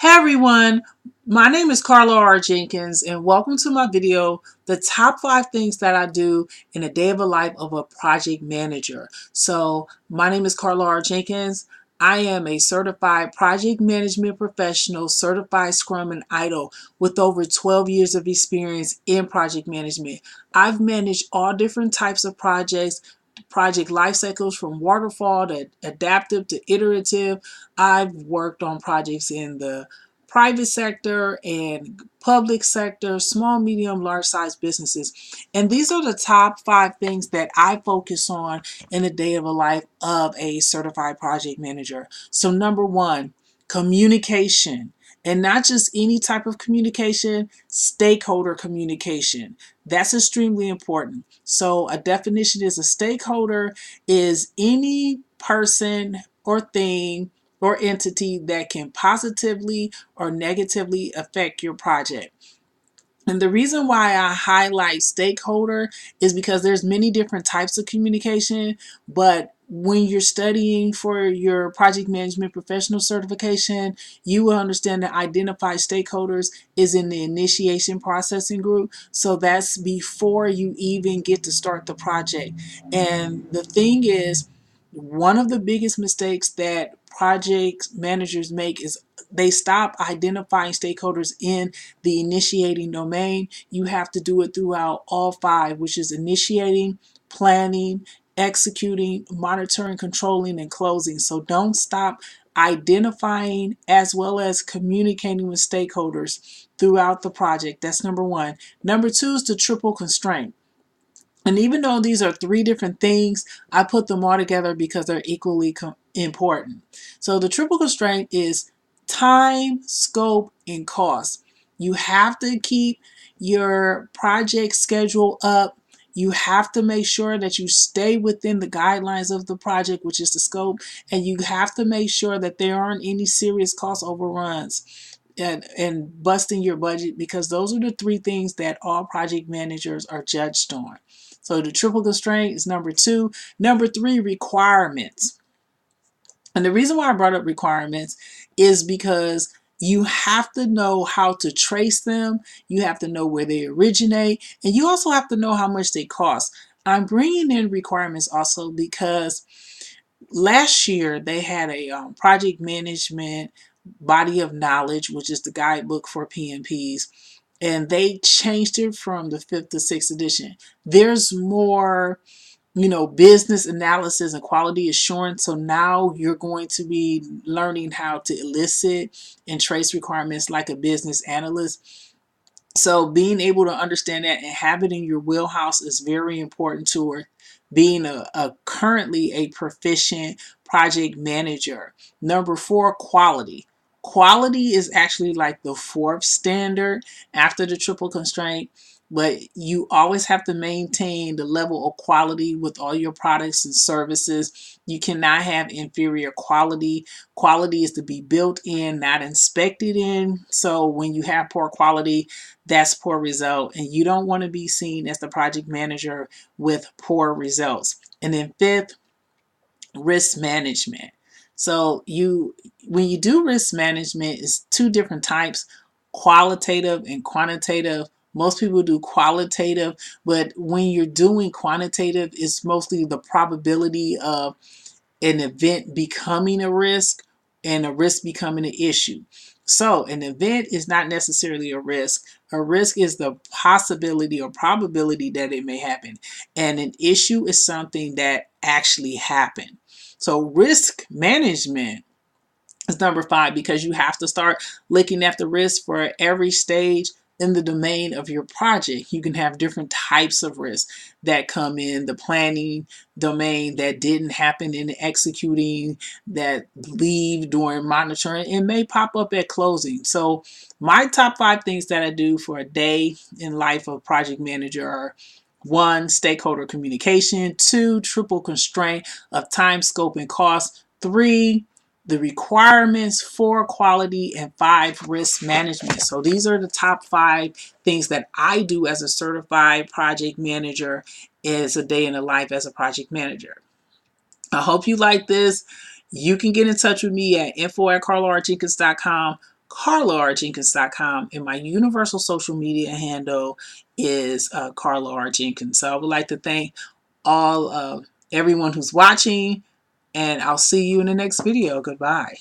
Hey everyone, my name is Carla R. Jenkins and welcome to my video, the top 5 things that I do in a day of a life of a project manager. So my name is Carla R. Jenkins. I am a certified project management professional, certified Scrum and ITIL with over 12 years of experience in project management. I've managed all different types of project life cycles from waterfall to adaptive to iterative. I've worked on projects in the private sector and public sector, small, medium, large size businesses. And these are the top 5 things that I focus on in the day of a life of a certified project manager. So number one, communication. And not just any type of communication, stakeholder communication. That's extremely important. So a definition is a stakeholder is any person or thing or entity that can positively or negatively affect your project. And the reason why I highlight stakeholder is because there's many different types of communication, but when you're studying for your project management professional certification, you will understand that identify stakeholders is in the initiation processing group. So that's before you even get to start the project. And the thing is, one of the biggest mistakes that project managers make is they stop identifying stakeholders in the initiating domain. You have to do it throughout all 5, which is initiating, planning, executing, monitoring, controlling, and closing. So don't stop identifying as well as communicating with stakeholders throughout the project. That's number one. Number 2 is the triple constraint. And even though these are 3 different things, I put them all together because they're equally important. So the triple constraint is time, scope, and cost. You have to keep your project schedule up. You have to make sure that you stay within the guidelines of the project, which is the scope, and you have to make sure that there aren't any serious cost overruns and busting your budget, because those are the 3 things that all project managers are judged on. So the triple constraint is number 2. Number 3, requirements. And the reason why I brought up requirements is because you have to know how to trace them, you have to know where they originate, and you also have to know how much they cost. I'm bringing in requirements also because last year they had a project management body of knowledge, which is the guidebook for PMPs, and they changed it from the 5th to 6th edition. There's more, business analysis and quality assurance. So now you're going to be learning how to elicit and trace requirements like a business analyst. So being able to understand that and have it in your wheelhouse is very important to being a currently a proficient project manager. Number 4, quality. Quality is actually like the 4th standard after the triple constraint, but you always have to maintain the level of quality with all your products and services. You cannot have inferior quality. Quality is to be built in, not inspected in. So when you have poor quality, that's poor result, and you don't want to be seen as the project manager with poor results. And then 5th, risk management. So when you do risk management, it's 2 different types, qualitative and quantitative. Most people do qualitative, but when you're doing quantitative, it's mostly the probability of an event becoming a risk and a risk becoming an issue. So an event is not necessarily a risk. A risk is the possibility or probability that it may happen. And an issue is something that actually happened. So risk management is number 5, because you have to start looking at the risk for every stage in the domain of your project. You can have different types of risks that come in the planning domain that didn't happen in the executing, that leave during monitoring. It may pop up at closing. So my top 5 things that I do for a day in life of project manager are: 1, stakeholder communication; 2, triple constraint of time, scope, and cost; 3, the requirements; 4, quality; and 5, risk management. So these are the top 5 things that I do as a certified project manager as a day in the life as a project manager. I hope you like this. You can get in touch with me at info@carlarjenkins.com. carlarjenkins.com, and my universal social media handle is Carla R. Jenkins. So I would like to thank all everyone who's watching, and I'll see you in the next video. Goodbye.